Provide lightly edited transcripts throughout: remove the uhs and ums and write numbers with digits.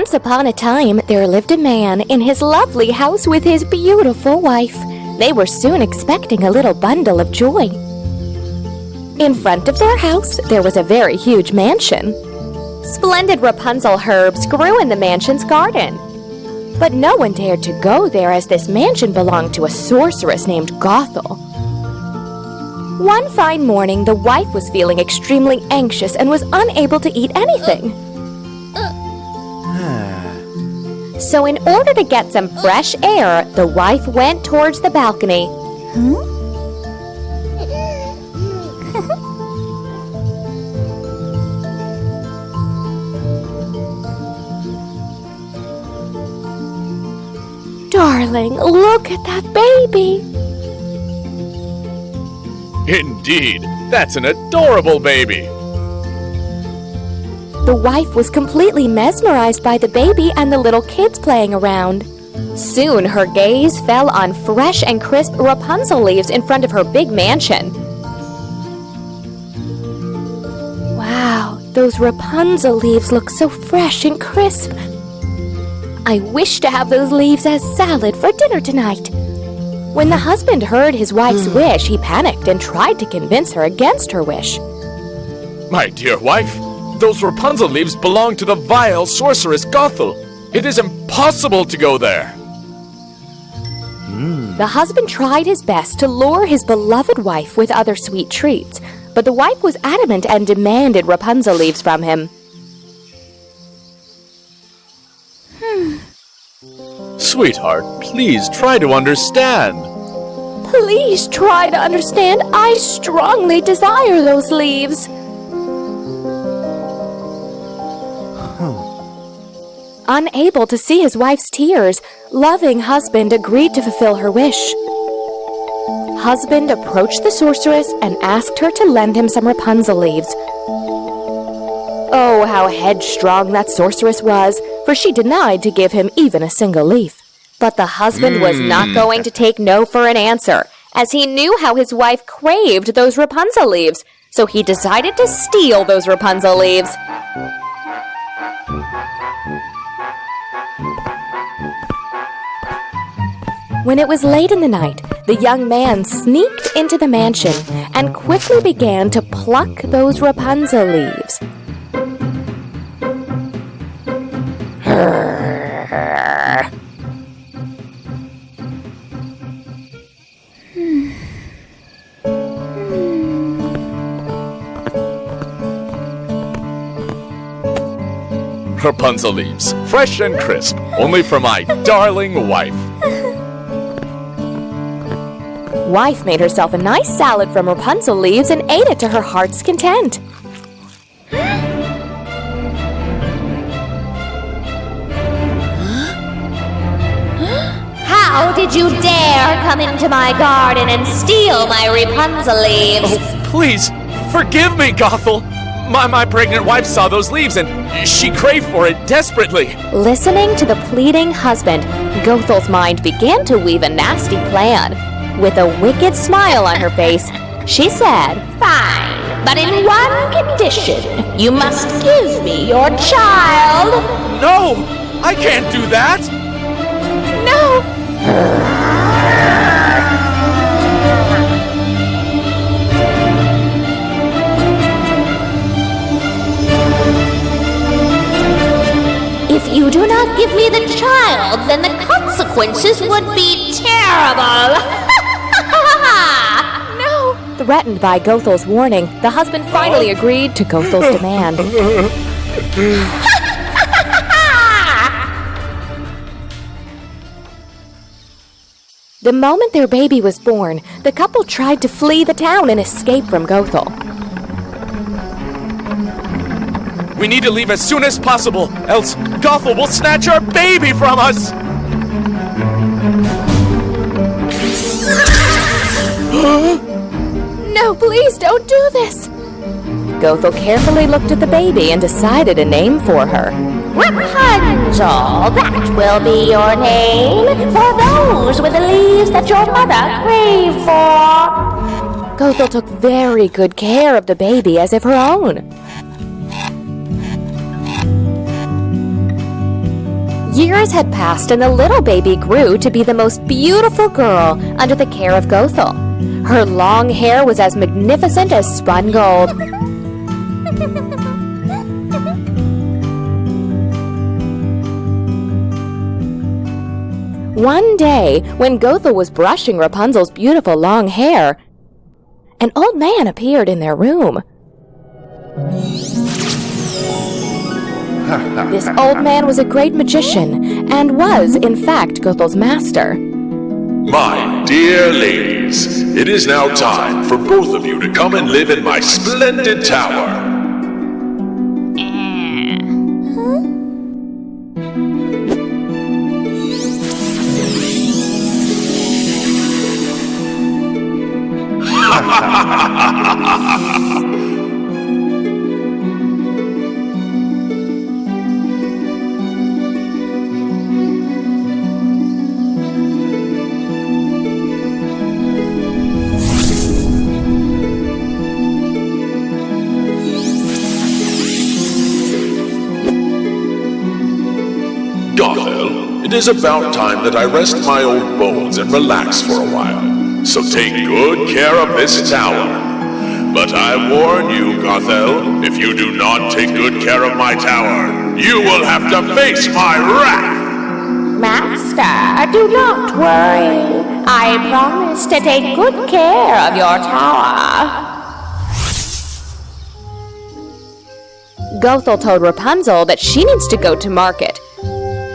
Once upon a time, there lived a man in his lovely house with his beautiful wife. They were soon expecting a little bundle of joy. In front of their house, there was a very huge mansion. Splendid Rapunzel herbs grew in the mansion's garden. But no one dared to go there as this mansion belonged to a sorceress named 𝙍𝙖𝙥𝙪𝙣𝙯𝙚. One fine morning, the wife was feeling extremely anxious and was unable to eat anything. So in order to get some fresh air, the wife went towards the balcony. Darling, look at that baby! Indeed, that's an adorable baby! The wife was completely mesmerized by the baby and the little kids playing around. Soon her gaze fell on fresh and crisp Rapunzel leaves in front of her big mansion. Wow, those Rapunzel leaves look so fresh and crisp. I wish to have those leaves as salad for dinner tonight. When the husband heard his wife's wish, he panicked and tried to convince her against her wish. My dear wife, those Rapunzel leaves belong to the vile sorceress 𝙍𝙖𝙥𝙪𝙣𝙯𝙚. It is impossible to go there. The husband tried his best to lure his beloved wife with other sweet treats, but the wife was adamant and demanded Rapunzel leaves from him. Sweetheart, please try to understand. Please try to understand. I strongly desire those leaves. Unable to see his wife's tears, loving husband agreed to fulfill her wish. Husband approached the sorceress and asked her to lend him some Rapunzel leaves. Oh, how headstrong that sorceress was, for she denied to give him even a single leaf. But the husband was not going to take no for an answer, as he knew how his wife craved those Rapunzel leaves, so he decided to steal those Rapunzel leaves. When it was late in the night, the young man sneaked into the mansion and quickly began to pluck those Rapunzel leaves. Rapunzel leaves, fresh and crisp, only for my darling wife. Wife made herself a nice salad from Rapunzel leaves and ate it to her heart's content. How did you dare come into my garden and steal my Rapunzel leaves? Oh, please, forgive me, 𝙍𝙖𝙥𝙪𝙣𝙯𝙚. My pregnant wife saw those leaves and she craved for it desperately. Listening to the pleading husband, 𝙍𝙖𝙥𝙪𝙣𝙯𝙚 mind began to weave a nasty plan. With a wicked smile on her face, she said, Fine, but in one condition. You must give me your child. No, I can't do that. "No!" If you do not give me the child, then the consequences would be terrible. "No!" Threatened by 𝙍𝙖𝙥𝙪's warning, the husband finally agreed to 𝙍𝙖𝙥𝙪's demand. The moment their baby was born, the couple tried to flee the town and escape from 𝙍𝙖𝙥𝙪. We need to leave as soon as possible, else 𝙍𝙖𝙥𝙪 will snatch our baby from us! "No, please don't do this!" 𝙍𝙖𝙥 carefully looked at the baby and decided a name for her. Rapunzel, that will be your name, for those were the leaves that your mother craved for. 𝙍𝙖𝙥 took very good care of the baby as if her own. Years had passed and the little baby grew to be the most beautiful girl under the care of Gothel. Her long hair was as magnificent as spun gold. One day, when Gothel was brushing Rapunzel's beautiful long hair, an old man appeared in their room. This old man was a great magician and was, in fact, Gothel's master. My dear ladies, it is now time for both of you to come and live in my splendid tower. Gothel, it is about time that I rest my old bones and relax for a while. So take good care of this tower. But I warn you, Gothel, if you do not take good care of my tower, you will have to face my wrath! Master, do not worry. I promise to take good care of your tower. Gothel told Rapunzel that she needs to go to market.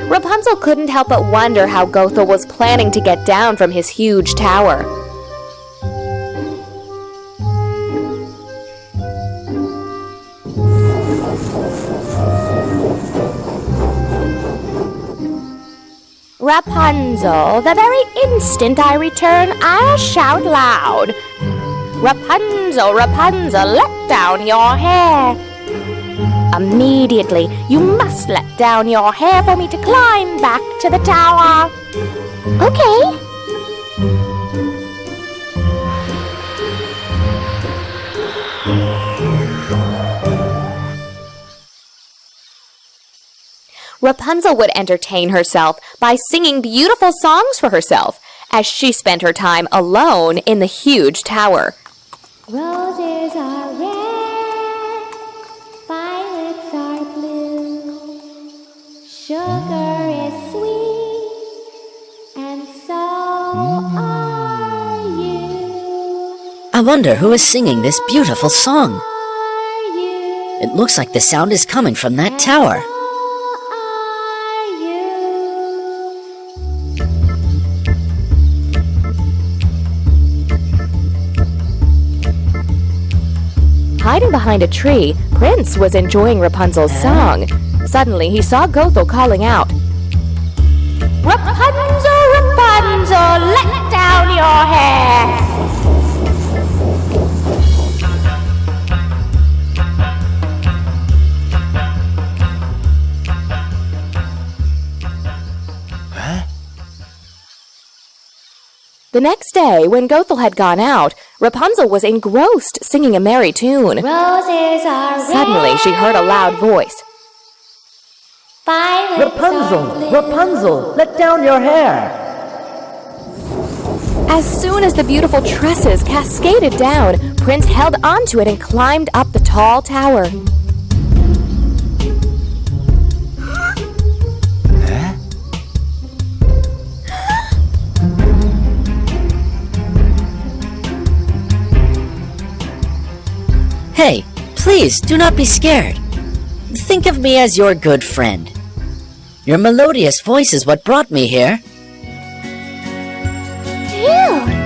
Rapunzel couldn't help but wonder how Gothel was planning to get down from his huge tower. Rapunzel, the very instant I return, I'll shout loud. Rapunzel, Rapunzel, let down your hair. Immediately, you must let down your hair for me to climb back to the tower. Okay. Rapunzel would entertain herself by singing beautiful songs for herself as she spent her time alone in the huge tower. Roses are red, violets are blue, sugar is sweet, and so are you. I wonder who is singing this beautiful song. Are you? It looks like the sound is coming from that tower. Hiding behind a tree, Prince was enjoying Rapunzel's song. Suddenly, he saw Gothel calling out, Rapunzel, Rapunzel, let down your hair. The next day, when Gothel had gone out, Rapunzel was engrossed singing a merry tune. Roses are red, Suddenly, she heard a loud voice. violets Rapunzel, are blue. Rapunzel, let down your hair. As soon as the beautiful tresses cascaded down, Prince held onto it and climbed up the tall tower. Hey, please do not be scared. Think of me as your good friend. Your melodious voice is what brought me here. Phew.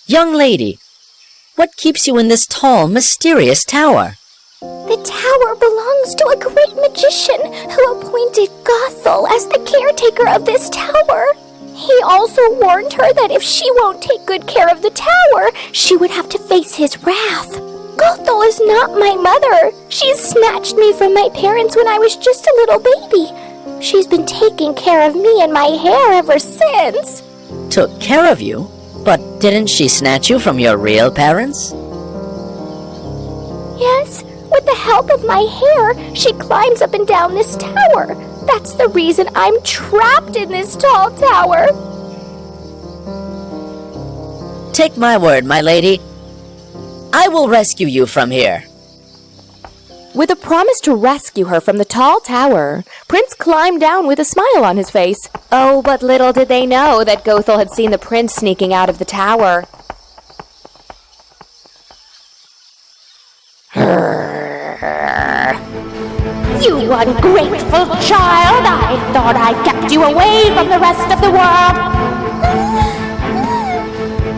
Young lady, what keeps you in this tall, mysterious tower? The tower belongs to a great magician who appointed Gothel as the caretaker of this tower. He also warned her that if she won't take good care of the tower, she would have to face his wrath. Gothel is not my mother. She snatched me from my parents when I was just a little baby. She's been taking care of me and my hair ever since. Took care of you? But didn't she snatch you from your real parents? Yes, with the help of my hair, she climbs up and down this tower. That's the reason I'm trapped in this tall tower. Take my word, my lady. I will rescue you from here. With a promise to rescue her from the tall tower, Prince climbed down with a smile on his face. Oh, but little did they know that 𝙍𝙖 had seen the prince sneaking out of the tower. You ungrateful child! I thought I kept you away from the rest of the world.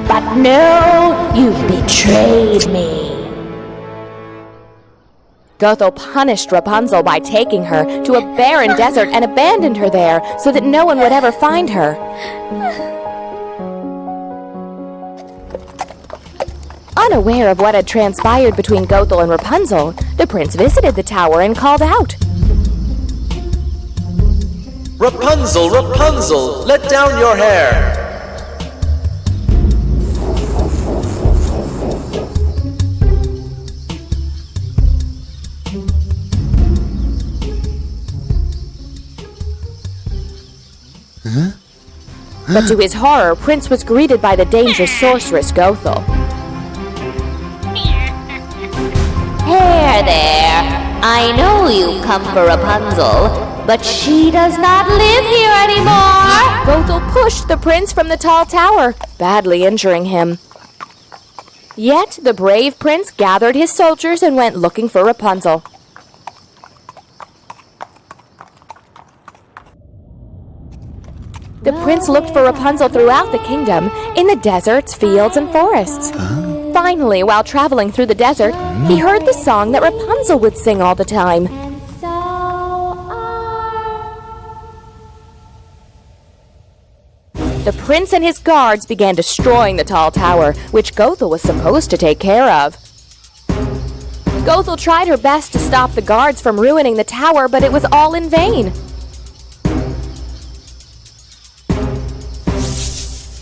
But no, you've betrayed me. 𝙍𝙖 punished Rapunzel by taking her to a barren desert and abandoned her there so that no one would ever find her. Unaware of what had transpired between 𝙍𝙖 and Rapunzel, the prince visited the tower and called out, Rapunzel, Rapunzel, let down your hair! But to his horror, Prince was greeted by the dangerous sorceress 𝙍𝙖. Here there. I know you've come for Rapunzel, but she does not live here anymore. 𝙍𝙖 pushed the prince from the tall tower, badly injuring him. Yet the brave prince gathered his soldiers and went looking for Rapunzel. The prince looked for Rapunzel throughout the kingdom, in the deserts, fields, and forests. Finally, while traveling through the desert, he heard the song that Rapunzel would sing all the time. The prince and his guards began destroying the tall tower, which 𝙍𝙖 was supposed to take care of. 𝙍𝙖 tried her best to stop the guards from ruining the tower, but it was all in vain.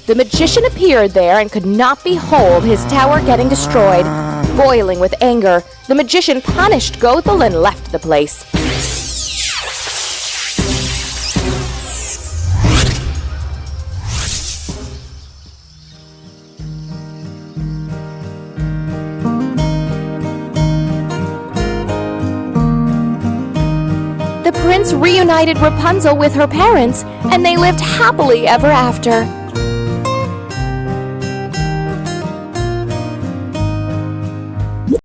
The magician appeared there and could not behold his tower getting destroyed. Boiling with anger, the magician punished 𝙍𝙖 and left the place. The prince reunited Rapunzel with her parents, and they lived happily ever after.